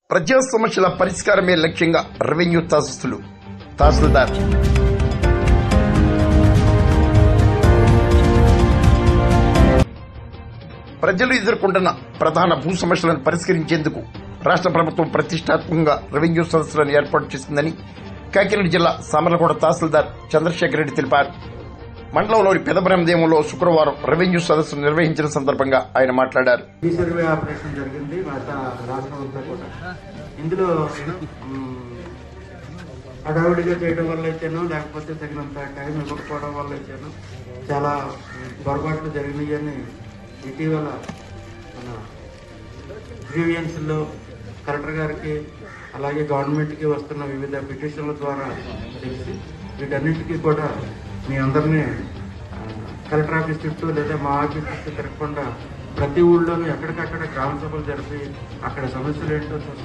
ప్రజా సమస్యల పరిష్కారమే లక్ష్యంగా రెవెన్యూ తహసీల్దార్ ప్రజలు ఎదుర్కొంటున్న ప్రధాన భూ సమస్యలను పరిష్కరించేందుకు రాష్ట్ర ప్రభుత్వం ప్రతిష్టాత్మకంగా రెవెన్యూ సదస్సులను ఏర్పాటు చేసిందని కాకినాడ జిల్లా సామర్లకోట తహసీల్దార్ చంద్రశేఖర్ రెడ్డి తెలిపారు. మండలంలోని పెదబ్రహ్మదేవంలో శుక్రవారం రెవెన్యూ సదస్సు నిర్వహించిన సందర్భంగా ఆయన మాట్లాడారు. ఈ సర్వే ఆపరేషన్ జరిగింది రాష్ట్రం అంతా కూడా. ఇందులో హడావుడిగా చేయడం వల్ల అయితేనో లేకపోతే తగినంత టైం ఇవ్వకపోవడం వల్ల అయితేనో చాలా పొరపాట్లు జరిగినాయని ఇటీవల మన గ్రీవియన్స్లో కలెక్టర్ గారికి అలాగే గవర్నమెంట్కి వస్తున్న వివిధ పిటిషన్ల ద్వారా తెలిసి వీటన్నిటికీ కూడా మీ అందరినీ కలెక్టర్ ఆఫీస్ చుట్టూ లేదా మా ఆఫీస్ చుట్టూ తిరగకుండా ప్రతి ఊళ్ళోనూ ఎక్కడికక్కడ గ్రామ సభలు జరిపి అక్కడ సమస్యలు ఏంటో